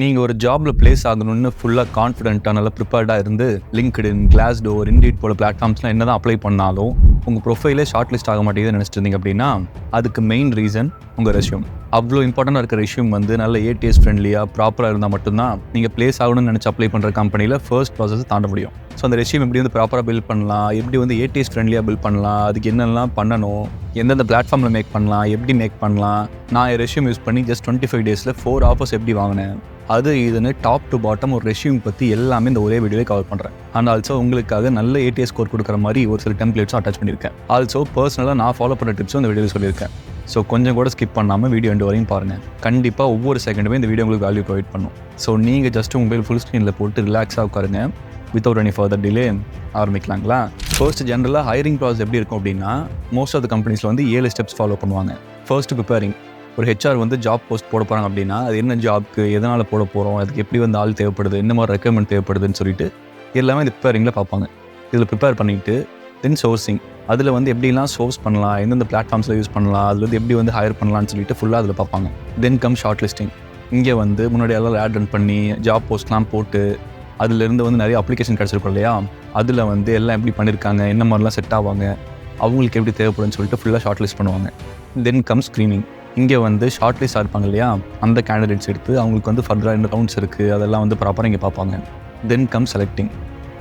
நீங்கள் ஒரு ஜாபில் பிளேஸ் ஆகணும்னு ஃபுல்லாக கான்ஃபிடென்ட்டாக நல்லா ப்ரிப்பேர்டாக இருந்து லிங்க்டின், கிளாஸ்டோர், இண்டீட் போல பிளாட்ஃபார்ம்ஸ்லாம் என்ன தான் அப்ளை பண்ணாலும் உங்கள் ப்ரொஃபைலே ஷார்ட் லிஸ்ட் ஆக மாட்டேங்குதுன்னு நினச்சிட்டு இருந்தீங்க அப்படின்னா அதுக்கு மெயின் ரீசன் உங்கள் ரெஸ்யூம். அவ்வளோ இம்பார்ட்டண்டாக இருக்கிற ரெஸ்யூம் வந்து நல்ல ATS ஃப்ரெண்ட்லியாக ப்ராப்பராக இருந்தால் மட்டும்தான் நீங்கள் பிளேஸ் ஆகணும்னு நினச்சி அப்ளை பண்ணுற கம்பெனியில் ஃபர்ஸ்ட் ப்ராசஸ் தாண்ட முடியும். ஸோ அந்த ரெஸ்யூம் எப்படி வந்து ப்ராப்பராக பில்ட் பண்ணலாம், எப்படி வந்து ATS ஃப்ரெண்ட்லியாக பில்ட் பண்ணலாம், அதுக்கு என்னெல்லாம் பண்ணணும், எந்தெந்த பிளாட்ஃபார்மில் மேக் பண்ணலாம், எப்படி மேக் பண்ணலாம். நான் ரெஸ்யூம் யூஸ் பண்ணி ஜஸ்ட் 25 டேஸில் 4 ஆஃபர்ஸ் எப்படி வாங்கினேன், அது இதுன்னு டாப் டு பாட்டம் ஒரு ரெஸ்யூம் பற்றி எல்லாமே இந்த ஒரே வீடியோவை கவர் பண்ணுறேன். அண்ட் ஆல்சோ உங்களுக்காக நல்ல ATS ஸ்கோர் கொடுக்குற மாதிரி ஒரு சில டெம்ப்ளேட்ஸும் அட்டாச் பண்ணியிருக்கேன். ஆல்சோ பர்சனலாக நான் ஃபாலோ பண்ண டிப்ஸும் இந்த வீடியோவில் சொல்லியிருக்கேன். ஸோ கொஞ்சம் கூட ஸ்கிப் பண்ணாமல் வீடியோ எண்டு வரையும் பாருங்கள். கண்டிப்பாக ஒவ்வொரு செகண்டுமே இந்த வீடியோ உங்களுக்கு வேல்யூ ப்ரொவைட் பண்ணும். ஸோ நீங்கள் ஜஸ்ட் மொபைல் ஃபுல் ஸ்க்ரீனில் போட்டு ரிலாக்ஸாக உட்காருங்க. வித்தவுட் எனி ஃபர்தர் டிலே ஆரம்பிக்கலாங்களா? ஃபர்ஸ்ட் ஜென்ரலாக ஹைரிங் ப்ராசஸ் எப்படி இருக்கும் அப்படின்னா, மோஸ்ட் ஆஃப் த கம்பெனிஸில் வந்து 7 ஸ்டெப்ஸ் ஃபாலோ பண்ணுவாங்க. First preparing. ஒரு HR வந்து ஜாப் போஸ்ட் போட போகிறாங்க அப்படின்னா அது என்ன ஜாப்க்கு, எதனால் போட போகிறோம், அதுக்கு எப்படி வந்து ஆள் தேவைப்படுது, என்ன மாதிரி ரெக்யர்மெண்ட் தேவைப்படுதுன்னு சொல்லிட்டு எல்லாமே இந்த ப்ரிப்பேரிங்கில் பார்ப்பாங்க. இதில் ப்ரிப்பேர் பண்ணிவிட்டு தென் சோர்சிங். அதில் வந்து எப்படிலாம் சோர்ஸ் பண்ணலாம், எந்தெந்த பிளாட்ஃபார்ம்ஸில் யூஸ் பண்ணலாம், அதில் வந்து எப்படி வந்து ஹையர் பண்ணலான்னு சொல்லிட்டு ஃபுல்லாக அதில் பார்ப்பாங்க. தென் கம் ஷார்ட் லிஸ்டிங். இங்கே வந்து முன்னாடி எல்லாம் ஆட் ரன் பண்ணி ஜாப் போஸ்ட்லாம் போட்டு அதுலேருந்து வந்து நிறைய அப்ளிகேஷன் கிடச்சிருக்கும் இல்லையா, அதில் வந்து எல்லாம் எப்படி பண்ணியிருக்காங்க, என்ன மாதிரிலாம் செட் ஆவாங்க, அவங்களுக்கு எப்படி தேவைப்படுன்னு சொல்லிட்டு ஃபுல்லாக ஷார்ட் லிஸ்ட் பண்ணுவாங்க. தென் கம் ஸ்க்ரீனிங். இங்கே வந்து ஷார்ட் லிஸ்ட் இருப்பாங்க இல்லையா, அந்த கேண்டிடேட்ஸ் எடுத்து அவங்களுக்கு வந்து ஃபர்தராக என்ன ரவுண்ட்ஸ் இருக்குது அதெல்லாம் வந்து ப்ராப்பராக இங்கே பார்ப்பாங்க. தென் கம் செலக்டிங்.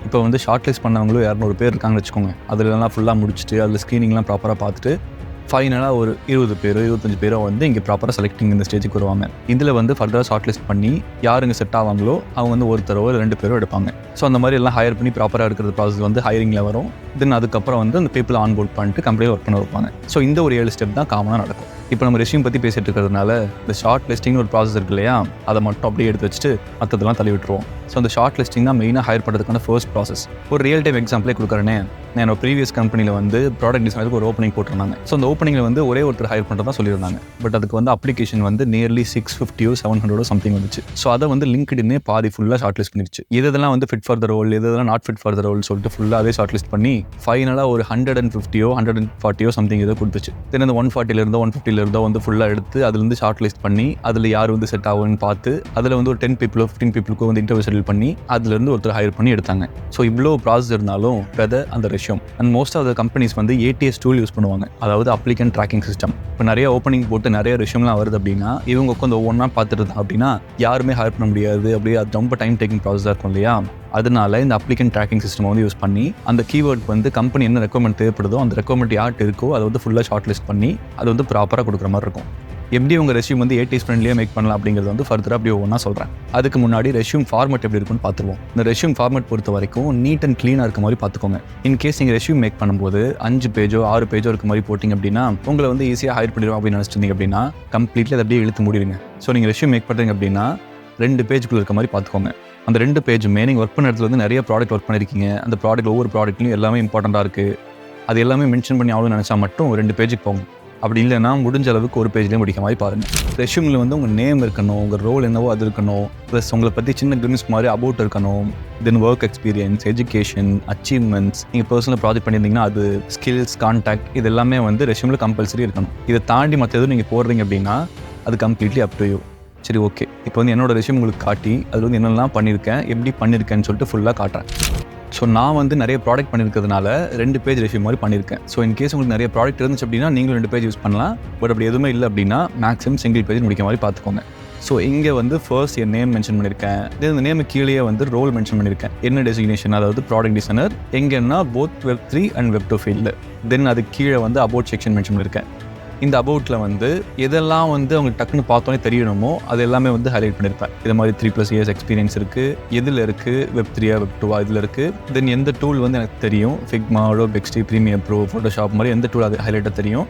இப்போ வந்து ஷார்ட் லிஸ்ட் பண்ணவங்களும் 200 பேர் இருக்காங்கன்னு வச்சுக்கோங்க. அதிலலாம் ஃபுல்லாக முடிச்சுட்டு அதில் ஸ்க்ரீனிங்லாம் ப்ராப்பராக பார்த்துட்டு ஃபைனலாக ஒரு 20 பேரோ 25 பேரோ வந்து இங்கே ப்ராப்பராக செலக்டிங் இந்த ஸ்டேஜுக்கு வருவாங்க. இதில் வந்து ஃபர்தராக ஷார்ட் லிஸ்ட் பண்ணி யாருங்க செட் ஆவாங்களோ அவங்க வந்து ஒருத்தரோ 2 பேரோ எடுப்பாங்க. ஸோ அந்த மாதிரி எல்லாம் ஹையர் பண்ணி ப்ராப்பராக இருக்கிற ப்ராசஸ் வந்து ஹையரிங்கில் வரும். தென் அதுக்கப்புறம் வந்து அந்த பீப்புளை ஆன்போர்ட் பண்ணிட்டு கம்பெனியில் ஒர்க் பண்ண வைப்பாங்க. ஸோ இந்த ஒரு 7 ஸ்டெப் தான் காமனாக நடக்கும். இப்போ நம்ம ரெஸ்யூம் பற்றி பேசிகிட்டு இருக்கிறதுனால இந்த ஷார்ட் லிஸ்டிங்னு ஒரு ப்ராசஸ் இருக்கு இல்லையா, அதை மட்டும் அப்படியே எடுத்து வச்சுட்டு மற்றதெல்லாம் தள்ளி விட்டுருவோம். ஸோ அந்த ஷார்ட் லிஸ்டிங் தான் மெயினாக ஹையர் பண்ணுறதுக்கான ஃபர்ஸ்ட் ப்ராசஸ். ஒரு ரியல் டைம் எக்ஸாம்பிளே கொடுக்குறேனே, நான் என்னோட ப்ரீவியஸ் கம்பெனியில் வந்து ப்ராடக்ட் டிசைனருக்கு ஒரு ஓப்பனிங் போட்டிருந்தாங்க. ஸோ அந்த ஓப்பனிங்கில் வந்து ஒரே ஒருத்தர் ஹையர் பண்ணுறதா சொல்லியிருந்தாங்க. பட் அதுக்கு வந்து அப்ளிகேஷன் வந்து நியர்லி 650 700 சம்திங் வந்துச்சு. ஸோ அதை வந்து லிங்க்டின்னே பாதி ஃபுல்லாக ஷார்ட் லிஸ்ட் பண்ணிடுச்சு. இதெல்லாம் வந்து ஃபிட் ஃபார் த ரோல், இதெல்லாம் not fit for the role சொல்லிட்டு ஃபுல்லாகவே ஷார்ட் லிஸ்ட் பண்ணி ஃபைனலாக ஒரு 150 140 சம்திங் ஏதோ கொடுத்துச்சு. தென் அந்த 140 150 வந்து ஃபுல்லாக எடுத்து அதுலேருந்து ஷார்ட் லிஸ்ட் பண்ணி அதில் யார் வந்து செட் ஆகும்னு பார்த்து அதில் வந்து ஒரு 10 people 15 people வந்து இன்டர்வியூ ஷெட்யூல் பண்ணி அதுலேருந்து ஒருத்தர் ஹையர் பண்ணி எடுத்தாங்க. ஸோ இவ்வளோ ப்ராசஸ் இருந்தாலும் அந்த resume and most of the companies வந்து ATS டூல் யூஸ் பண்ணுவாங்க, அதாவது அப்ளிகன்ட் ட்ராக்கிங் சிஸ்டம். இப்போ நிறைய ஓப்பனிங் போட்டு நிறைய ரெஸ்யூம்லாம் வருது அப்படின்னா இவங்க உட்காந்து ஒவ்வொன்றா பார்த்துட்டு இருந்தாங்க அப்படின்னா யாருமே ஹையர் பண்ண முடியாது. அப்படியே அது ரொம்ப டைம் டேக்கிங் ப்ராசஸாக இருக்கும் இல்லையா. அதனால இந்த அப்ளிகன்ட் ட்ராக்கிங் சிஸ்டம் வந்து யூஸ் பண்ணி அந்த கீவேர்ட் வந்து கம்பெனி என்ன ரெக்வயர்மெண்ட் தேவைப்படுதோ அந்த ரெக்வயர்மெண்ட் யார்ட்டு இருக்கோ அதை வந்து ஃபுல்லாக ஷார்ட் லிஸ்ட் பண்ணி அது வந்து ப்ராப்பராக கொடுக்குற மாதிரி இருக்கும். எப்படி உங்கள் ரெஸ்யூம் வந்து ATS ஃப்ரெண்ட்லியாக மேக் பண்ணலாம் அப்படிங்கிறது வந்து ஃபர்தராக அப்படி ஒவ்வொன்றா சொல்கிறேன். அதுக்கு முன்னாடி ரெஸ்யூம் ஃபார்மேட் எப்படி இருக்குன்னு பார்த்துருவோம். இந்த ரெஸ்யூம் ஃபார்மேட் பொறுத்த வரைக்கும் நீட் அண்ட் க்ளீனாக இருக்க மாதிரி பார்த்துக்கோங்க. இன்கேஸ் நீங்கள் ரெஸ்யூம் மேக் பண்ணும்போது 5 பேஜோ 6 பேஜோ இருக்க மாதிரி போட்டிங்க அப்படின்னா உங்களை வந்து ஈஸியாக ஹையர் பண்ணிடுவோம் அப்படின்னு நினச்சிருந்தீங்க அப்படின்னா கம்ப்ளீட்லி அதை அப்படியே இழுத்து முடிடுங்க. ஸோ நீங்கள் ரெஸ்யூம் மேக் பண்ணுறீங்க அப்படின்னா 2 பேஜுக்குள்ளே இருக்க மாதிரி பார்த்துக்கோங்க. அந்த 2 பேஜுமே நீங்கள் ஒர்க் பண்ண இடத்துல வந்து நிறைய ப்ராடக்ட் ஒர்க் பண்ணியிருக்கீங்க. அந்த ப்ராடக்ட் ஒவ்வொரு ப்ராடக்ட்லையும் எல்லாமே இம்பார்ட்டண்ட்டாக இருக்குது. அது எல்லாமே மென்ஷன் பண்ணி அவ்வளோ நினச்சா மட்டும் 2 பேஜுக்கு போங்க. அப்படி இல்லைன்னா முடிஞ்ச அளவுக்கு ஒரு பேஜ்லேயே முடிக்க மாதிரி பாருங்கள். ரெஸ்யூமில் வந்து உங்கள் நேம் இருக்கணும், உங்கள் ரோல் என்னவோ அது இருக்கணும், ப்ளஸ் உங்களை பற்றி சின்ன கிளிம்ஸ் மாதிரி அபவுட் இருக்கணும். தென் ஒர்க் எக்ஸ்பீரியன்ஸ், எஜுகேஷன், அச்சீவ்மெண்ட்ஸ், நீங்கள் பர்சனல் ப்ராஜெக்ட் பண்ணியிருந்தீங்கன்னா அது, ஸ்கில்ஸ், கான்டாக்ட், இது எல்லாமே வந்து ரெஸ்யூமில் கம்பல்சரி இருக்கணும். இதை தாண்டி மற்ற எதுவும் நீங்கள் போடுறீங்க அப்படின்னா அது கம்ப்ளீட்லி அப் டு யூ. சரி, ஓகே. இப்போ வந்து என்னோட ரெஸ்யூம் உங்களுக்கு காட்டி அது வந்து என்னெல்லாம் பண்ணியிருக்கேன், எப்படி பண்ணியிருக்கேன்னு சொல்லிட்டு ஃபுல்லாக காட்டுறேன். ஸோ நான் வந்து நிறைய ப்ராடக்ட் பண்ணியிருக்கிறதுனால 2 பேஜ் ரெஸ்யூம் மாதிரி பண்ணியிருக்கேன். ஸோ இன்கேஸ் உங்களுக்கு நிறைய ப்ராடக்ட் இருந்துச்சு அப்படின்னா நீங்களும் 2 பேஜ் யூஸ் பண்ணலாம். பட் அப்படி எதுவுமே இல்லை அப்படின்னா மேக்ஸிமம் சிங்கிள் பேஜ் முடிக்க மாதிரி பார்த்துக்கோங்க. ஸோ இங்கே வந்து ஃபர்ஸ்ட் என் நேம் மென்ஷன் பண்ணியிருக்கேன். இந்த நேம் கீழே வந்து ரோல் மென்ஷன் பண்ணியிருக்கேன். என்ன டெசிக்னேஷன், அதாவது ப்ராடக்ட் டிசைனர். எங்கன்னா both Web3 and Web2 field. Then அது கீழே வந்து அபவுட் செக்ஷன் மென்ஷன் பண்ணியிருக்கேன். இந்த அபவுட்டில் வந்து எதெல்லாம் வந்து அவங்களுக்கு டக்குன்னு பார்த்தோன்னே தெரியணுமோ அது எல்லாமே வந்து ஹைலைட் பண்ணியிருப்பேன். இது மாதிரி 3+ years எக்ஸ்பீரியன்ஸ் இருக்குது, எதில் இருக்குது, Web3 Web2 இதில் இருக்குது. தென் எந்த டூல் வந்து எனக்கு தெரியும், Figma, Adobe, Premiere Pro, Photoshop மாதிரி எந்த டூல் அது ஹைலைட்டாக தெரியும்.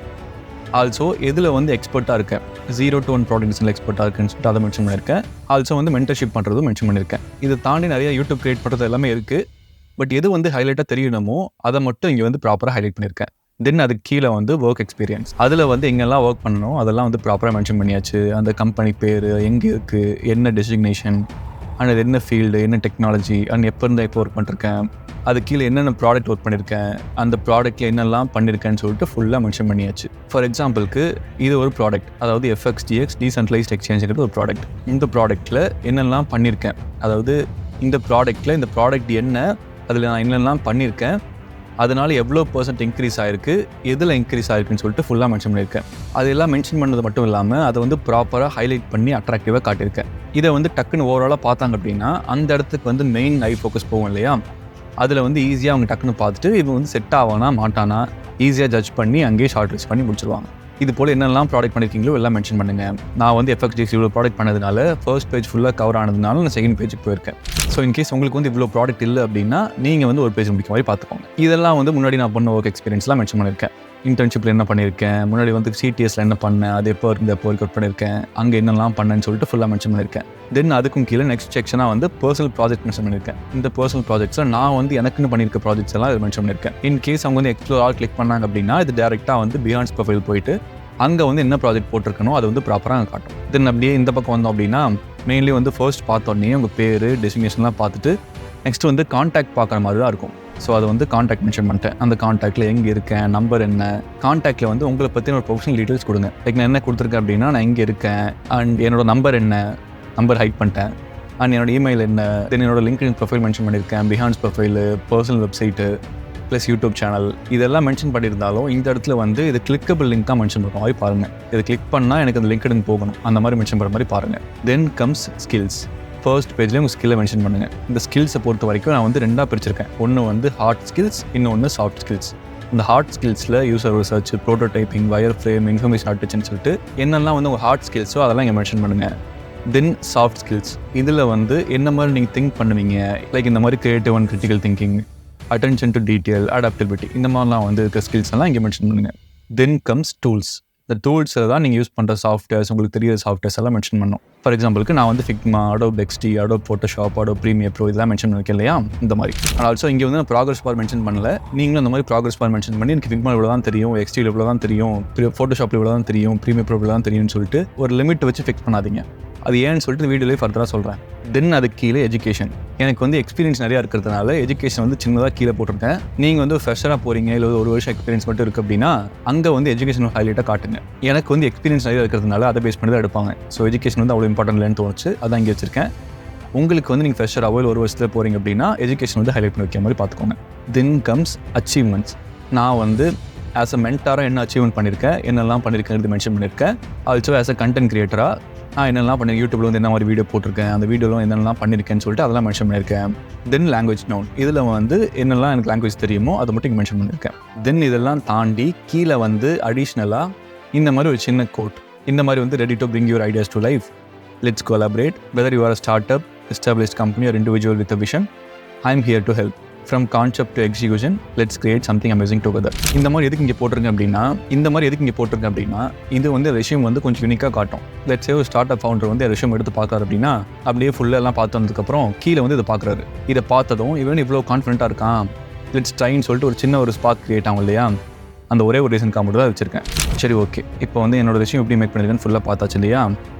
ஆல்சோ எதில் வந்து எக்ஸ்பர்ட்டாக இருக்கேன், 0 to 1 ப்ராடக்ட் டிசைனில் எக்ஸ்பர்ட்டாக இருக்குன்னு சொல்லிட்டு அதை மென்ஷன் பண்ணியிருக்கேன். ஆல்சோ வந்து மென்டர்ஷிப் பண்ணுறதும் மென்ஷன் பண்ணியிருக்கேன். இதை தாண்டி நிறைய யூடியூப் கிரியேட் பண்ணுறது எல்லாமே இருக்குது. பட் எது வந்து ஹைலைட்டாக தெரியணுமோ அதை மட்டும் இங்கே வந்து ப்ராப்பராக ஹைலைட் பண்ணியிருக்கேன். தென் அதுக்கு கீழே வந்து ஒர்க் எக்ஸ்பீரியன்ஸ். அதில் வந்து எங்கெல்லாம் ஒர்க் பண்ணணும் அதெல்லாம் வந்து ப்ராப்பராக மென்ஷன் பண்ணியாச்சு. அந்த கம்பெனி பேர், எங்கே இருக்குது, என்ன டெசிக்னேஷன், அண்ட் அது என்ன ஃபீல்டு, என்ன டெக்னாலஜி, அண்ட் எப்போ ஒர்க் பண்ணிருக்கேன், அது கீழே என்னென்ன ப்ராடக்ட் ஒர்க் பண்ணியிருக்கேன், அந்த ப்ராடக்ட்டில் என்னெல்லாம் பண்ணியிருக்கேன்னு சொல்லிட்டு ஃபுல்லாக மென்ஷன் பண்ணியாச்சு. ஃபார் எக்ஸாம்பிளுக்கு இது ஒரு ப்ராடக்ட், அதாவது FXDX டீசென்ட்ரலைஸ்ட் எக்ஸ்சேஞ்சுங்கிறது ஒரு ப்ராடக்ட். இந்த ப்ராடக்ட்டில் என்னெல்லாம் பண்ணியிருக்கேன், அதாவது இந்த ப்ராடக்ட் என்ன, அதில் நான் என்னெல்லாம் பண்ணியிருக்கேன், அதனால் எவ்வளோ % இன்க்ரீஸ் ஆகிருக்கு, எதில் இன்க்ரீஸ் ஆகிருக்குன்னு சொல்லிட்டு ஃபுல்லாக மென்ஷன் பண்ணியிருக்கேன். அதெல்லாம் மென்ஷன் பண்ணது மட்டும் இல்லாமல் அதை வந்து ப்ராப்பராக ஹைலைட் பண்ணி அட்ராக்டிவாக காட்டியிருக்கேன். இதை வந்து டக்குன்னு ஓவராலாக பார்த்தாங்க அப்படின்னா அந்த இடத்துக்கு வந்து மெயின் ஐ ஃபோக்கஸ் போகும் இல்லையா, அதில் வந்து ஈஸியாக அவங்க டக்குன்னு பார்த்துட்டு இவன் வந்து செட் ஆவானா மாட்டானா ஈஸியாக ஜட்ஜ் பண்ணி அங்கேயே ஷார்ட் லிஸ்ட் பண்ணி முடிச்சிருவாங்க. இது போல் என்னெல்லாம் ப்ராடக்ட் பண்ணியிருக்கீங்களோ எல்லாம் மென்ஷன் பண்ணுங்கள். நான் வந்து FXDX இவ்வளோ ப்ராடக்ட் பண்ணதுனால ஃபர்ஸ்ட் பேஜ் ஃபுல்லாக கவர் ஆனதுனால நான் செகண்ட் பேஜுக்கு போயிருக்கேன். ஸோ இன்கேஸ் உங்களுக்கு வந்து இவ்வளோ ப்ராடக்ட் இல்லை அப்படின்னா நீங்கள் வந்து ஒரு பேஜ் முடிக்க மாதிரி பார்த்துக்கோங்க. இதெல்லாம் வந்து முன்னாடி நான் பண்ண ஒர்க் எக்ஸ்பீரியன்ஸ்லாம் மென்ஷன் பண்ணியிருக்கேன். இன்டர்ன்ஷிப்பில் என்ன பண்ணியிருக்கேன், முன்னாடி வந்து CTSல என்ன பண்ணேன், அது எப்போ ஒர்க் பண்ணியிருக்கேன், அங்கே என்னெல்லாம் பண்ணேன்னு சொல்லிட்டு ஃபுல்லாக மென்ஷன் பண்ணியிருக்கேன். தென் அதுக்கும் கீழே நெக்ஸ்ட் செக்ஷனாக வந்து பர்சனல் ப்ராஜெக்ட் மென்ஷன் பண்ணியிருக்கேன். இந்த பர்சனல் ப்ராஜெக்ட்ஸில் நான் வந்து எனக்குன்னு பண்ணியிருக்க ப்ராஜெக்ட்ஸ் எல்லாம் இது மென்ஷன் பண்ணியிருக்கேன். இன்கேஸ் அவங்க வந்து எக்ஸ்ப்ளோர் கிளிக் பண்ணாங்க அப்படின்னா இது டேரெக்டாக வந்து பிஹான்ஸ் ப்ரொஃபைல் போயிட்டு அங்கே வந்து என்ன ப்ராஜெக்ட் போட்டிருக்கணும் அது வந்து ப்ராப்பராக அங்கே காட்டும். தென் அப்படியே இந்த பக்கம் வந்தோம் அப்படின்னா மெயின்லி வந்து ஃபர்ஸ்ட் பார்த்தோன்னே உங்கள் பேர் டெசிக்னேஷன்லாம் பார்த்துட்டு நெக்ஸ்ட் வந்து கான்டாக்ட் பார்க்குற மாதிரி தான் இருக்கும். ஸோ அதை வந்து கான்டாக்ட் மென்ஷன் பண்ணிட்டேன். அந்த கான்டாக்டில் எங்கே இருக்கேன், நம்பர் என்ன, கான்டாக்டில் வந்து உங்களை பற்றின ஒரு ப்ரொஃபஷனல் டீட்டெயில்ஸ் கொடுங்க. லைக் நான் என்ன கொடுத்துருக்கேன் அப்படின்னா நான் எங்கே இருக்கேன் அண்ட் என்னோட நம்பர் என்ன, நம்பர் ஹைட் பண்ணிட்டேன், அண்ட் என்னோட இமெயில் என்ன, தென் என்னோட லிங்க்டின் ப்ரொஃபைல் மென்ஷன் பண்ணியிருக்கேன், Behance profile, personal website plus YouTube channel இதெல்லாம் மென்ஷன் பண்ணியிருந்தாலும் இந்த இடத்துல வந்து இது கிளிக்கபிள் லிங்காக மென்ஷன் பண்ணுற மாதிரி பாருங்கள். இது கிளிக் பண்ணால் எனக்கு அந்த லிங்க்டின் போகணும் அந்த மாதிரி மென்ஷன் பண்ணுற மாதிரி பாருங்கள். Then comes skills. ஃபர்ஸ்ட் பேஜ்லேயே உங்கள் ஸ்கில்லை மென்ஷன் பண்ணுங்கள். இந்த ஸ்கில்ஸை பொறுத்த வரைக்கும் நான் வந்து 2ஆக பிரிச்சிருக்கேன். ஒன்று வந்து ஹார்ட் ஸ்கில்ஸ், இன்னொன்று சாஃப்ட் ஸ்கில்ஸ். இந்த ஹார்ட் ஸ்கில்ஸில் user research, prototyping, wire frame, information ஆர்டிஃபிஷியல்னு சொல்லிட்டு என்னெல்லாம் வந்து உங்கள் ஹார்ட் ஸ்கில்ஸோ அதெல்லாம் இங்கே மென்ஷன் பண்ணுங்கள். தென் சாஃப்ட் ஸ்கில்ஸ், இதில் வந்து என்ன மாதிரி நீங்கள் திங்க் பண்ணுவீங்க, லைக் இந்த மாதிரி creative and critical thinking, attention to detail, adaptability, இந்த மாதிரிலாம் வந்து இருக்க ஸ்கில்ஸ் எல்லாம் இங்கே மென்ஷன் பண்ணுங்கள். Then comes tools. இந்த டூல்ஸில் தான் நீங்கள் யூஸ் பண்ணுற சாஃப்ட்வேர்ஸ், உங்களுக்கு தெரியாத சாஃப்ட்வேர்ஸ் எல்லாம் மென்ஷன் பண்ணணும். ஃபார் எக்ஸாம்பிளுக்கு நான் வந்து Figma, Adobe XD, Adobe Photoshop, Adobe Premiere Pro இதெல்லாம் மென்ஷன் பண்ணிருக்கேன் இல்லையா, இந்த மாதிரி. ஆனால் ஆல்சோ இங்கே வந்து ப்ராக்ரஸ் பார் மென்ஷன் பண்ணல. நீங்களும் இந்த மாதிரி ப்ராக்ரஸ் பார் மென்ஷன் பண்ணி எனக்கு Figma இவ்வளோ தான் தெரியும், XD இவ்வளோ தான் தெரியும், Photoshop இவ்வளோ தான் தெரியும், Premiere Pro இவ்வளோ தான் தெரியும்னு சொல்லிட்டு ஒரு லிமிட் வச்சு ஃபிக்ஸ் பண்ணாதீங்க. அது ஏன்னு சொல்லிட்டு வீடியோலேயே ஃபர்தராக சொல்கிறேன். தென் அதுக்கு கீழே எஜுகேஷன். எனக்கு வந்து எக்ஸ்பீரியன்ஸ் நிறையா இருக்கிறதுனால எஜுகேஷன் வந்து சின்னதாக கீழே போட்டிருக்கேன். நீங்கள் வந்து ஃப்ரெஷராக போகிறீங்க, இல்லை ஒரு வருஷம் எக்ஸ்பீரியன்ஸ் மட்டும் இருக்குது அப்படின்னா அங்கே வந்து எஜுகேஷன் ஹைலைட்டாக காட்டுங்க. எனக்கு வந்து எக்ஸ்பீரியன்ஸ் நிறையா இருக்கிறதுனால அதை பேஸ் பண்ணி தான் எடுப்பாங்க. ஸோ எஜுகேஷன் வந்து அவ்வளோ இம்பார்ட்டன்ட் இல்லைன்னு தோணுச்சு, அதான் இங்கே வச்சிருக்கேன். உங்களுக்கு வந்து நீங்கள் ஃப்ரெஷராகவோ இல்லை ஒரு வருஷத்தில் போகிறீங்க அப்படின்னா எஜுகேஷன் வந்து ஹைலைட் பண்ணி வைக்கிற மாதிரி பார்த்துக்கோங்க. Then comes achievements. நான் வந்து ஆஸ் அ மென்டாராக என்ன அச்சீவ்மெண்ட் பண்ணியிருக்கேன், என்னெல்லாம் பண்ணியிருக்கேன் மென்ஷன் பண்ணியிருக்கேன். ஆல்சோ ஆஸ் அ கண்டென்ட் கிரியேட்டராக நான் என்னெல்லாம் பண்ணி யூடியூப்ல வந்து என்ன மாதிரி வீடியோ போட்டிருக்கேன், அந்த வீடியோவில் என்னெல்லாம் பண்ணியிருக்கேன்னு சொல்லிட்டு அதெல்லாம் மென்ஷன் பண்ணியிருக்கேன். தென் லாங்குவேஜ் நோன். இதில் வந்து என்னெல்லாம் எனக்கு லாங்குவேஜ் தெரியுமோ அதை மட்டும் இங்கே மென்ஷன் பண்ணியிருக்கேன். தென் இதெல்லாம் தாண்டி கீழே வந்து அடிஷ்னலாக இந்த மாதிரி ஒரு சின்ன கோட், இந்த மாதிரி வந்து ready to bring your ideas to life, let's collaborate, whether you are a startup, established company or individual with a vision, I am here to help. From concept to execution, let's create something amazing together. இந்த மாதிரி எதுக்கு இங்கே போட்டிருங்க அப்படின்னா இது வந்து resume வந்து கொஞ்சம் யூனிக்காக காட்டும். லெட்ஸ் சே ஒரு ஸ்டார்ட் அப் ஃபவுண்டர் வந்து ரெஷ்யூம் எடுத்து பார்க்குறாரு அப்படின்னா அப்படியே ஃபுல்லாக எல்லாம் பார்த்து வந்ததுக்கப்புறம் கீழே வந்து இதை பார்க்குறாரு. இதை பார்த்ததும் இவன் இவ்வளோ கான்ஃபிடென்ட்டாக இருக்கான், லெட்ஸ் ட்ரைன்னு சொல்லிட்டு ஒரு சின்ன ஒரு ஸ்பார்க் கிரியேட் ஆகும் இல்லையா, அந்த ஒரே ஒரு ரீசன் காமெடி தான் வச்சுருக்கேன். சரி, ஓகே, இப்போ வந்து என்னோட ரெஷ்யூம் எப்படி மேக் பண்ணியிருக்கேன்னு ஃபுல்லாக பார்த்தாச்சு இல்லையா.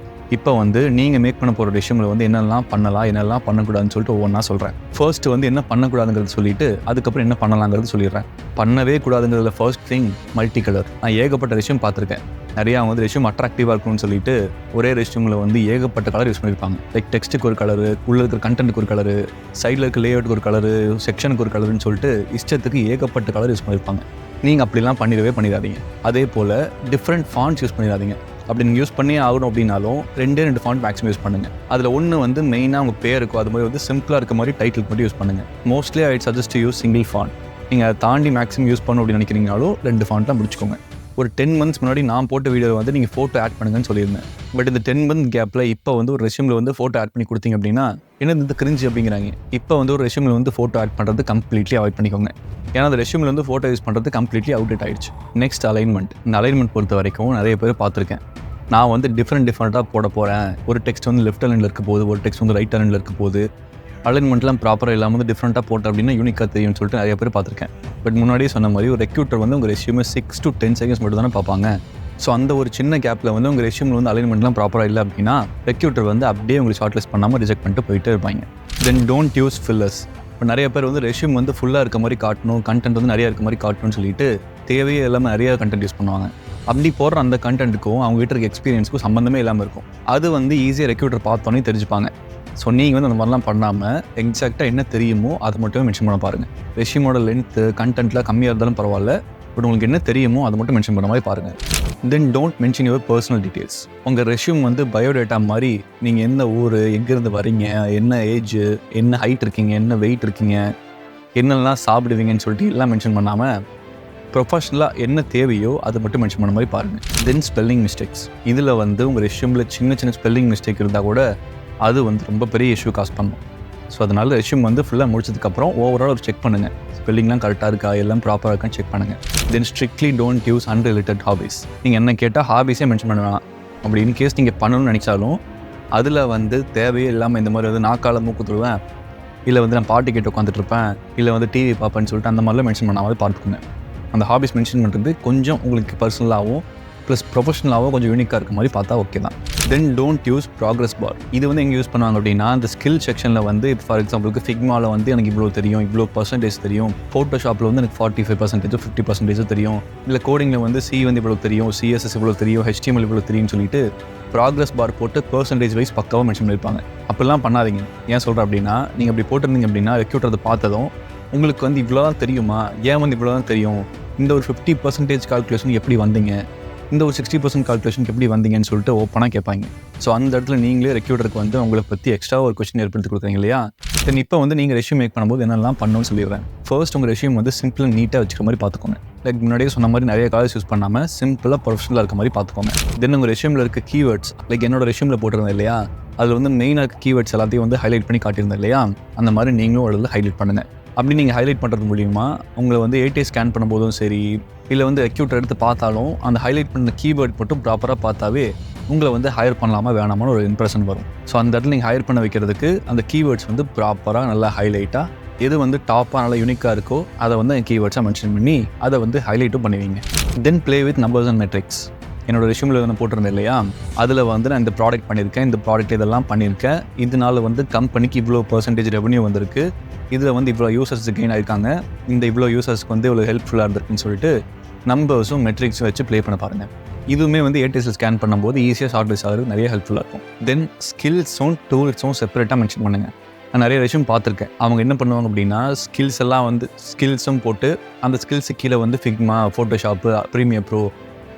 இப்போ வந்து நீங்கள் மேக் பண்ண போகிற ரெஷ்யூமில் வந்து என்னெல்லாம் பண்ணலாம், என்னெல்லாம் பண்ணக்கூடாதுன்னு சொல்லிட்டு ஒவ்வொன்றா சொல்கிறேன். ஃபர்ஸ்ட் வந்து என்ன பண்ணக்கூடாதுங்கிறது சொல்லிட்டு அதுக்கப்புறம் என்ன பண்ணலாங்கிறது சொல்லிடுறேன். பண்ணவே கூடாதுங்கிறதுல ஃபர்ஸ்ட் திங் மல்டி கலர். நான் ஏகப்பட்ட ரெஷ்யூம் பார்த்துருக்கேன். நிறையா வந்து ரெஷ்யூம் அட்ராக்டிவாக இருக்கும்னு சொல்லிட்டு ஒரே ரெஷ்யூமில் வந்து ஏகப்பட்ட கலர் யூஸ் பண்ணியிருப்பாங்க. லைக் டெக்ஸ்ட்டுக்கு ஒரு கலரு, உள்ளே இருக்கிற கண்டென்ட்டுக்கு ஒரு கலரு, சைடில் இருக்க லேஅவுட்டுக்கு ஒரு கலரு, செக்ஷனுக்கு ஒரு கலருன்னு சொல்லிட்டு இஷ்டத்துக்கு ஏகப்பட்ட கலர் யூஸ் பண்ணியிருப்பாங்க. நீங்கள் அப்படிலாம் பண்ணிடாதீங்க. அதே போல் டிஃப்ரெண்ட் ஃபாண்ட்ஸ் யூஸ் பண்ணிடாதீங்க. அப்படி நீங்கள் யூஸ் பண்ணியே ஆகணும் அப்படின்னாலும் 2 ஃபாண்ட் மேக்ஸிமம் யூஸ் பண்ணுங்கள். அதில் ஒன்று வந்து மெயினாக உங்கள் பேர் இருக்கும், அது மாதிரி வந்து சிம்பிளாக இருக்க மாதிரி டைட்டில் மட்டும் யூஸ் பண்ணுங்கள். Mostly I suggest to use single font. நீங்கள் அதை தாண்டி மேக்ஸிமம் யூஸ் பண்ணணும் அப்படின்னு நினைக்கிறீங்கனாலும் 2 ஃபாண்ட்லாம் முடிச்சுக்கோங்க. ஒரு 10 months முன்னாடி நான் போட்ட வீடியோவில் வந்து நீங்கள் ஃபோட்டோ ஆட் பண்ணுங்கன்னு சொல்லியிருந்தேன். பட் இந்த 10 month கேப்பில் இப்போ வந்து ஒரு ரெஷ்யூமில் வந்து ஃபோட்டோ ஆட் பண்ணி கொடுத்தீங்க அப்படின்னா என்ன இந்த கிரிஞ்சு அப்படிங்கிறாங்க. இப்போ வந்து ஒரு ரெஷ்யூமில் வந்து ஃபோட்டோ ஆட் பண்ணுறது கம்ப்ளீட்லி அவாய்ட் பண்ணிக்கோங்க. ஏன்னா அந்த ரெஷ்யூமில் வந்து ஃபோட்டோ யூஸ் பண்ணுறது கம்ப்ளீட்லி அவுடேட் ஆயிடுச்சு. Next alignment. இந்த அலைன்மெண்ட் பொறுத்த வரைக்கும் நிறைய பேர் பார்த்துருக்கேன். நான் வந்து டிஃப்ரெண்ட்டாக போட போகிறேன். ஒரு டெக்ஸ்ட் வந்து லெஃப்ட் ஹேண்டில் இருக்க போது, ஒரு டெக்ஸ்ட் வந்து ரைட் ஹேண்டில் இருக்க போது, அலைன்மெண்ட்லாம் ப்ராப்பராக இல்லாமல் வந்து டிஃப்ரெண்ட்டாக போட்டேன் அப்படின்னா யூனிக்காக தெரியும்னு சொல்லிட்டு நிறைய பேர் பார்த்துருக்கேன். பட் முன்னாடியே சொன்ன மாதிரி ஒரு ரெக்ரூட்டர் வந்து உங்கள் ரெஷ்யூமை 6 to 10 seconds மட்டும் தானே பார்ப்பாங்க. ஸோ அந்த ஒரு சின்ன கேப்பில் வந்து உங்கள் ரெஷ்யூமில் வந்து அலைன்மெண்ட்லாம் ப்ராப்பராக இல்லை அப்படின்னா ரெக்ரூட்டர் வந்து அப்படியே உங்களுக்கு ஷார்ட் லிஸ்ட் பண்ணாமல் ரிஜெக்ட் பண்ணிட்டு போயிட்டே இருப்பாங்க. தென் டோன்ட் யூஸ் ஃபில்லர்ஸ். இப்போ நிறைய பேர் வந்து ரெஷ்யூம் வந்து ஃபுல்லாக இருக்க மாதிரி காட்டணும், கண்டென்ட் வந்து நிறையா இருக்க மாதிரி காட்டணும்னு சொல்லிட்டு தேவையே இல்லாமல் நிறைய கண்டென்ட் யூஸ் பண்ணுவாங்க. அப்படி போடுற அந்த கண்டென்ட்டுக்கும் அவங்க கிட்ட இருக்க எக்ஸ்பீரியன்ஸ்க்கும் சம்மந்தமே இல்லாமல் இருக்கும். அது வந்து ஈஸியாக ரெக்ரூட்டர் பார்த்தோன்னே தெரிஞ்சுப்பாங்க. ஸோ நீங்கள் வந்து அந்த மாதிரிலாம் பண்ணாமல் எக்ஸாக்டாக என்ன தெரியுமோ அதை மட்டுமே மென்ஷன் பண்ண பாருங்கள். ரெஷ்யூமோட லென்த்து கண்டென்ட்லாம் கம்மியாக இருந்தாலும் பரவாயில்ல, பட் உங்களுக்கு என்ன தெரியுமோ அதை மட்டும் மென்ஷன் பண்ண மாதிரி பாருங்கள். தென் don't mention your personal details. உங்கள் ரெஷ்யூம் வந்து பயோடேட்டா மாதிரி நீங்கள் எந்த ஊர், எங்கேருந்து வரீங்க, என்ன ஏஜ், என்ன ஹைட் இருக்கீங்க, என்ன வெயிட் இருக்கீங்க, என்னெல்லாம் சாப்பிடுவீங்கன்னு சொல்லிட்டு எல்லாம் மென்ஷன் பண்ணாமல் ப்ரொஃபஷ்னலாக என்ன தேவையோ அதை மட்டும் மென்ஷன் பண்ண மாதிரி பாருங்கள். தென் ஸ்பெல்லிங் மிஸ்டேக்ஸ். இதில் வந்து உங்கள் ரெஷ்யூமில் சின்ன சின்ன ஸ்பெல்லிங் மிஸ்டேக் இருந்தால் கூட அது வந்து ரொம்ப பெரிய இஷ்யூ காஸ் பண்ணும். ஸோ அதனால் ரெஷ்யூம் வந்து ஃபுல்லாக முடிச்சதுக்கப்புறம் ஓவரால் ஒரு செக் பண்ணுங்கள். ஸ்பெல்லிங்லாம் கரெக்டாக இருக்கா, எல்லாம் ப்ராப்பராக இருக்கான்னு செக் பண்ணுங்கள். Then strictly don't use unrelated hobbies. நீங்கள் என்ன கேட்டால் ஹாபிஸே மென்ஷன் பண்ண வேணாம். அப்படி இன்கேஸ் நீங்கள் பண்ணணும்னு நினச்சாலும் அதில் வந்து தேவையே இல்லாமல் இந்த மாதிரி வந்து நாக்கால மூக்கு துருவேன், இல்லை வந்து நான் பாட்டு கேட்டு உட்காந்துட்ருப்பேன், இல்லை வந்து டிவி பார்ப்பேன்னு சொல்லிட்டு அந்த மாதிரிலாம் மென்ஷன் பண்ணாமல் பார்த்துக்கோங்க. அந்த ஹாபிஸ் மென்ஷன் பண்ணுறது கொஞ்சம் உங்களுக்கு பர்சனலாகவும் ப்ளஸ் ப்ரொஃபஷனலாகவும் கொஞ்சம் யூனிக்காக இருக்க மாதிரி பார்த்தா ஓகே தான். Then don't use progress bar. இது வந்து எங்கே யூஸ் பண்ணுவாங்க அப்படின்னா, அந்த ஸ்கில் செக்ஷனில் வந்து இப்போ ஃபார் எக்ஸாம்பிளுக்கு ஃபிக்மாவில் வந்து எனக்கு இவ்வளோ தெரியும், இவ்வளோ பர்சன்டேஜ் தெரியும், ஃபோட்டோஷாப்பில் வந்து எனக்கு 45% 50% தெரியும், இல்லை கோடிங்கில் வந்து சி வந்து இவ்வளோ தெரியும், சிஎஸ்எஸ் இவ்வளோ தெரியும், HTML இவ்வளோ தெரியும்னு சொல்லிட்டு ப்ராக்ரஸ் பார் போட்டு பர்சன்டேஜ் வைஸ் பக்காவாக மென்ஷன் பண்ணியிருப்பாங்க. அப்படிலாம் பண்ணாதீங்க. ஏன் சொல்கிறேன் அப்படின்னா, நீங்கள் அப்படி போட்டிருந்தீங்க அப்படின்னா ரெக்ரூட்டர் அதை பார்த்ததும் உங்களுக்கு வந்து இவ்வளோ தான் தெரியுமா, ஏன் வந்து இவ்வளோ தான் தெரியும், இந்த ஒரு 50% கால்குலேஷன் எப்படி வந்தீங்க, இந்த ஒரு 60% கால்குலேஷனுக்கு எப்படி வந்தீங்கன்னு சொல்லிட்டு ஓப்பனாக கேட்பாங்க. ஸோ அந்த இடத்துல நீங்களே ரெக்ரூட்டருக்கு வந்து உங்களை பற்றி எக்ஸ்ட்ரா ஒரு கொஸ்டின் ஏற்படுத்தி கொடுக்குறீங்க இல்லையா. தென் இப்போ வந்து நீங்கள் ரெஷ்யூம் மேக் பண்ணும்போது என்னெல்லாம் பண்ணணும்னு சொல்லிடுறேன். ஃபர்ஸ்ட் உங்கள் ரெஷ்யூம் வந்து சிம்பிள் நீட்டாக வச்சுக்கிற மாதிரி பார்த்துக்கோங்க. லைக் முன்னாடியே சொன்ன மாதிரி நிறைய காலேஜ் யூஸ் பண்ணாமல் சிம்பிளாக ப்ரொஃபஷனலாக இருக்க மாதிரி பார்த்துக்கோங்க. தென் உங்கள் ரெஷ்யூமில் இருக்க கீவேர்ட்ஸ், லைக் என்னோட ரெஷ்யூமில் போட்டிருந்தேன் இல்லையா, அதில் வந்து மெயினாக இருக்க கீவேர்ட்ஸ் எல்லாத்தையும் வந்து ஹைலைட் பண்ணி காட்டியிருந்தேன் இல்லையா, அந்த மாதிரி நீங்களும் அதில் ஹைலைட் பண்ணுங்கள். அப்படி நீங்கள் ஹைலைட் பண்ணுறது மூலிமா உங்களை வந்து ATS ஸ்கேன் பண்ணும்போதும் சரி, இல்லை வந்து ரெக்ரூட்டர் எடுத்து பார்த்தாலும் அந்த ஹைலைட் பண்ண கீவேர்ட் மட்டும் ப்ராப்பராக பார்த்தாவே உங்களை வந்து ஹையர் பண்ணலாமா வேணாமான்னு ஒரு இம்ப்ரெஷன் வரும். ஸோ அந்த இடத்துல நீங்கள் ஹையர் பண்ண வைக்கிறதுக்கு அந்த கீவேர்ட்ஸ் வந்து ப்ராப்பராக நல்லா ஹைலைட்டாக எது வந்து டாப்பாக நல்லா யூனிக்காக இருக்கோ அதை வந்து கீவேர்ட்ஸாக மென்ஷன் பண்ணி அதை வந்து ஹைலைட்டும் பண்ணுவீங்க. Then play with numbers and metrics. என்னோட ரெஷ்யூமில் வந்து போட்டிருந்தேன் இல்லையா, அதில் வந்து நான் இந்த ப்ராடக்ட் பண்ணியிருக்கேன், இந்த ப்ராடக்ட் இதெல்லாம் பண்ணியிருக்கேன், இதனால் வந்து கம்பெனிக்கு இவ்வளோ % ரெவன்யூ வந்திருக்கு, இதில் வந்து இவ்வளோ யூசர்ஸ் கெயின் ஆயிருக்காங்க, இந்த இவ்வளோ யூசர்ஸ்க்கு வந்து இவ்வளோ ஹெல்ப்ஃபுல்லாக இருந்திருக்குன்னு சொல்லிட்டு நம்பர்ஸும் மெட்ரிக்ஸும் வச்சு ப்ளே பண்ண பாருங்கள். இதுவுமே வந்து ATS ஸ்கேன் பண்ணும்போது ஈஸியாக ஷார்ட் லிஸ்ட் ஆகிறது நிறைய ஹெல்ப்ஃபுல்லாக இருக்கும். தென் ஸ்கில்ஸும் டூல்ஸும் செப்பரேட்டாக மென்ஷன் பண்ணுங்கள். நான் நிறைய ரெஷ்யூம் பார்த்துருக்கேன். அவங்க என்ன பண்ணுவாங்க அப்படின்னா, ஸ்கில்ஸ் எல்லாம் வந்து ஸ்கில்ஸும் போட்டு அந்த ஸ்கில்ஸுக்கு கீழே வந்து ஃபிக்மா, ஃபோட்டோஷாப்பு, ப்ரீமியர் ப்ரோ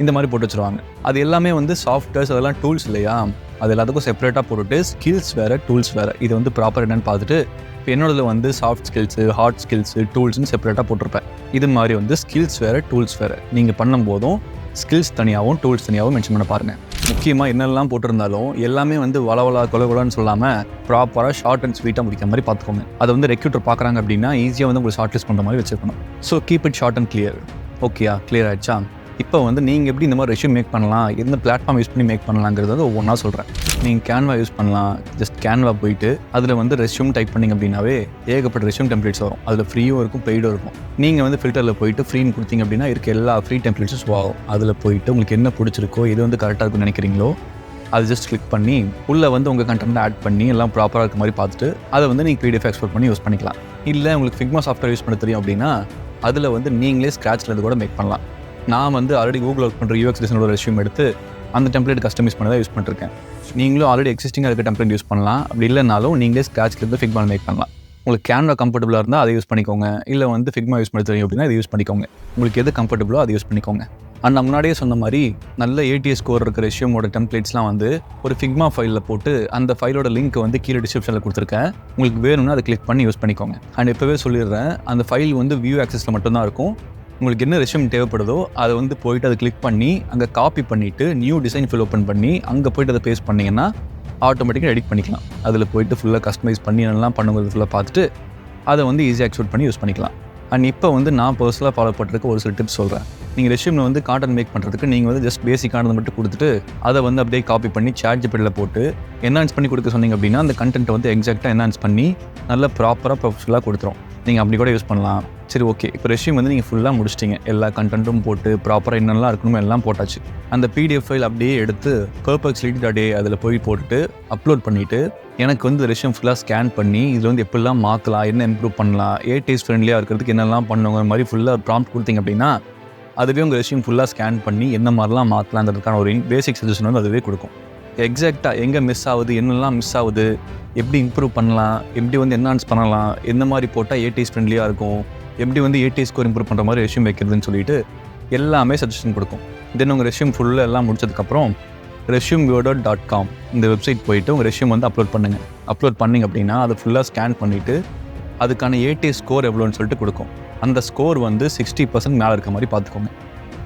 இந்த மாதிரி போட்டு வச்சுருவாங்க. அது எல்லாமே வந்து சாஃப்ட்வேர்ஸ், அதெல்லாம் டூல்ஸ் இல்லையா, அது எல்லாத்துக்கும் செப்பரேட்டாக போட்டுட்டு ஸ்கில்ஸ் வேறு டூல்ஸ் வேறு, இது வந்து ப்ராப்பர் என்னன்னு பார்த்துட்டு இப்போ என்னோடதில் வந்து சாஃப்ட் ஸ்கில்ஸு, ஹார்ட் ஸ்கில்ஸு, டூல்ஸ்னு செப்பரேட்டாக போட்டிருப்பேன். இது மாதிரி வந்து ஸ்கில்ஸ் வேறு டூல்ஸ் வேறு நீங்கள் பண்ணும்போதும் ஸ்கில்ஸ் தனியாகவும் டூல்ஸ் தனியாகவும் மென்ஷன் பண்ண பாருங்கள். முக்கியமாக என்னெல்லாம் போட்டிருந்தாலும் எல்லாமே வந்து வளவலா கொலன்னு சொல்லாமல் ப்ராப்பராக ஷார்ட் அண்ட் ஸ்வீட்டாக முடிக்கிற மாதிரி பார்த்துக்கோங்க. அதை வந்து ரெக்ரூட்டர் பார்க்குறாங்க அப்படின்னா ஈஸியாக வந்து உங்களுக்கு ஷார்ட் லிஸ்ட் பண்ணுற மாதிரி வச்சுருக்கணும். So keep it short and clear. ஓகேயா, கிளியர் ஆகிடுச்சா? இப்போ வந்து நீங்கள் எப்படி இந்த மாதிரி ரெஷ்யூம் மேக் பண்ணலாம், எந்த பிளாட்ஃபார்ம் யூஸ் பண்ணி மேக் பண்ணலாங்கிறது வந்து ஒவ்வொன்றா சொல்கிறேன். நீங்கள் கேன்வா யூஸ் பண்ணலாம். ஜஸ்ட் கேன்வா போயிட்டு அதில் வந்து ரெஷ்யூம் டைப் பண்ணிங்க அப்படின்னாவே ஏகப்பட்ட ரெஷ்யூம் டெம்ப்ளேட்ஸ் வரும். அதில் ஃப்ரீயும் இருக்கும், பெய்டும் இருக்கும். நீங்கள் வந்து ஃபில்டரில் போயிட்டு ஃப்ரீன்னு கொடுத்தீங்க அப்படின்னா இருக்க எல்லா ஃப்ரீ டெம்ப்ளேட்ஸும் ஷோ ஆகும். அதில் போயிட்டு உங்களுக்கு என்ன பிடிச்சிருக்கோ, எது வந்து கரெக்டாக இருக்குன்னு நினைக்கிறீங்களோ அது ஜஸ்ட் கிளிக் பண்ணி உள்ளே வந்து உங்கள் கண்டென்ட் ஆட் பண்ணி எல்லாம் ப்ராப்பராக இருக்க மாதிரி பார்த்துட்டு அதை வந்து நீங்கள் PDF எக்ஸ்போர்ட் பண்ணி யூஸ் பண்ணிக்கலாம். இல்லை உங்களுக்கு ஃபிக்மா சாஃப்ட்வேர் யூஸ் பண்ண தெரியும் அப்படின்னா அதில் வந்து நீங்களே ஸ்க்ராட்ச்லேருந்து கூட மேக் பண்ணலாம். நான் வந்து ஆல்ரெடி கூகுள் ஒர்க் பண்ணுற UX டிசைனோட ரெஷ்யூம் எடுத்து அந்த டெம்ப்ளேட் கஸ்டமைஸ் பண்ணி தான் யூஸ் பண்ணிருக்கேன். நீங்களும் ஆல்ரெடி எக்ஸிஸ்டிங்காக இருக்க டெம்ப்ளேட் யூஸ் பண்ணலாம். அப்படி இல்லைனாலும் நீங்களே ஸ்க்ராட்ச்லேருந்து ஃபிக்மா மேக் பண்ணலாம். உங்களுக்கு கேன்வா கம்ஃபர்டபுளாக இருந்தால் அதை யூஸ் பண்ணிக்கோங்க. இல்லை வந்து ஃபிக்மா யூஸ் பண்ண தெரியும் அப்படின்னா அதை யூஸ் பண்ணிக்கோங்க. உங்களுக்கு எது கம்ஃபர்டபுளோ அதை யூஸ் பண்ணிக்கோங்க. அண்ட் நான் முன்னாடியே சொன்ன மாதிரி நல்ல ATS ஸ்கோர் இருக்கிற ரெஷ்யூமோட டெம்ப்ளேட்ஸ்லாம் வந்து ஒரு ஃபிக்மா ஃபைலில் போட்டு அந்த ஃபைலோட லிங்க் வந்து கீழே டிஸ்கிரிப்ஷனில் கொடுத்துருக்கேன். உங்களுக்கு வேணும்னா அதை கிளிக் பண்ணி யூஸ் பண்ணிக்கோங்க. அண்ட் இப்போவே சொல்லிடுறேன், அந்த ஃபைல் வந்து வியூ ஆக்சஸில் மட்டும்தான் இருக்கும். உங்களுக்கு என்ன ரெஷ்யூம் தேவைப்படுதோ அதை வந்து போயிட்டு அதை கிளிக் பண்ணி அங்கே காப்பி பண்ணிவிட்டு நியூ டிசைன் ஃபில் ஓப்பன் பண்ணி அங்கே போய்ட்டு அதை பேஸ்ட் பண்ணிங்கன்னா ஆட்டோமேட்டிக்காக எடிட் பண்ணிக்கலாம். அதில் போய்ட்டு ஃபுல்லாக கஸ்டமைஸ் பண்ணி என்னெல்லாம் பண்ணுங்கிறது ஃபுல்லாக பார்த்துட்டு அதை வந்து ஈஸியாக எக்ஸ்போர்ட் பண்ணி யூஸ் பண்ணிக்கலாம். அண்ட் இப்போ வந்து நான் பர்சனலாக ஃபாலோ பண்ணுறதுக்கு ஒரு சில டிப்ஸ் சொல்கிறேன். நீங்கள் ரெஷ்யூமில் வந்து கான்டென்ட் மேக் பண்ணுறதுக்கு நீங்கள் வந்து ஜஸ்ட் பேசிக்கானதை மட்டும் கொடுத்துட்டு அதை வந்து அப்படியே காப்பி பண்ணி ChatGPTல போட்டு என்ஹான்ஸ் பண்ணி கொடுக்க சொன்னீங்க அப்படின்னா அந்த கண்டென்ட்டை வந்து எக்ஸாக்டாக என்ஹான்ஸ் பண்ணி நல்லா ப்ராப்பராக ப்ரொஃபஷனலாக கொடுத்துரும். நீங்கள் அப்படி கூட யூஸ் பண்ணலாம். சரி ஓகே, இப்போ ரெஷ்யூம் வந்து நீங்கள் ஃபுல்லாக முடிச்சிட்டிங்க, எல்லா கண்டென்ட்டும் போட்டு ப்ராப்பராக என்னெல்லாம் இருக்கணுமோ எல்லாம் போட்டாச்சு. அந்த பிடிஎஃப் ஃபைல் அப்படியே எடுத்து purpose.a அதில் போய் போட்டுட்டு அப்லோட் பண்ணிவிட்டு எனக்கு வந்து ரெஷ்யூம் ஃபுல்லாக ஸ்கேன் பண்ணி இதில் வந்து எப்படிலாம் மாற்றலாம், என்ன இம்ப்ரூவ் பண்ணலாம், ATS ஃப்ரெண்ட்லியாக இருக்கிறதுக்கு என்னெல்லாம் பண்ணுங்கிற மாதிரி ஃபுல்லாக ப்ராம்ப்ட் கொடுத்தீங்க அப்படின்னா அதுவே உங்கள் ரெஷ்யூம் ஃபுல்லாக ஸ்கேன் பண்ணி என்ன மாதிரிலாம் மாற்றலான்றதுக்கான ஒரு பேசிக் சஜஷன் வந்து அதுவே கொடுக்கும். எக்ஸாக்டாக எங்கே மிஸ் ஆகுது, என்னெல்லாம் மிஸ் ஆகுது, எப்படி இம்ப்ரூவ் பண்ணலாம், எப்படி வந்து என்ஹான்ஸ் பண்ணலாம், எந்த மாதிரி போட்டால் ATS ஃப்ரெண்ட்லியாக இருக்கும், எப்படி வந்து ATS ஸ்கோர் இம்ப்ரூவ் பண்ணுற மாதிரி ரெஷ்யூம் வைக்கிறதுன்னு சொல்லிட்டு எல்லாமே சஜஷன் கொடுக்கும். தென் உங்கள் ரெஷ்யூம் ஃபுல்லாக எல்லாம் முடிச்சதுக்கப்புறம் resumebuilder.com இந்த வெப்சைட் போயிட்டு உங்கள் ரெஷ்யூம் வந்து அப்லோட் பண்ணுங்கள். அப்லோட் பண்ணிங்க அப்படின்னா அதை ஃபுல்லாக ஸ்கேன் பண்ணிவிட்டு அதுக்கான ATS ஸ்கோர் எவ்வளோன்னு சொல்லிட்டு கொடுக்கும். அந்த ஸ்கோர் வந்து 60% மேலே இருக்க மாதிரி பார்த்துக்கோங்க.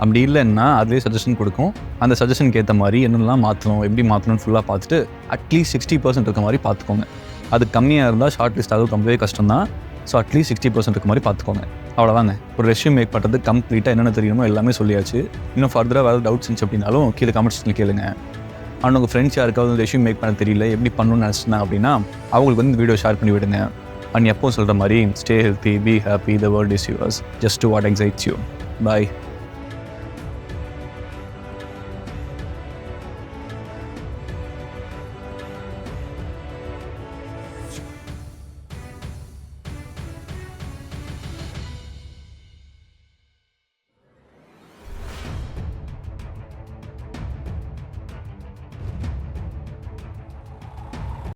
அப்படி இல்லைன்னா அதுவே சஜஷன் கொடுக்கும். அந்த சஜஷனுக்கு ஏற்ற மாதிரி என்னெல்லாம் மாற்றணும், எப்படி மாற்றணும்னு ஃபுல்லாக பார்த்துட்டு அட்லீஸ்ட் 60% இருக்க மாதிரி பார்த்துக்கோங்க. அது கம்மியாக இருந்தால் ஷார்ட் லிஸ்ட் ஆகுது ரொம்பவே கஷ்டம் தான். ஸோ அட்லீஸ்ட் 60% இருக்க மாதிரி பார்த்துக்கோங்க. அவ்வளோதாங்க. ஒரு ரெஷ்யூம் மேக் பண்ணுறது கம்ப்ளீட்டாக என்னென்ன தெரியுமோ எல்லாமே சொல்லியாச்சு. இன்னும் ஃபர்தராக வேறு டவுட்ஸ் இருந்துச்சு அப்படின்னாலும் கீழே கமெண்ட்ஸில் கேளுங்க. ஆனால் உங்கள் ஃப்ரெண்ட்ஸ் யாருக்காவது ரெஷ்யூம் மேக் பண்ண தெரியல, எப்படி பண்ணணும்னு நினச்சிருந்தாங்க அப்படின்னா அவங்களுக்கு வந்து இந்த வீடியோ ஷேர் பண்ணி விடுங்க. அண்ட் எப்போ சொல்கிற மாதிரி stay healthy, be happy, the world is yours, just to what excites you. Bye.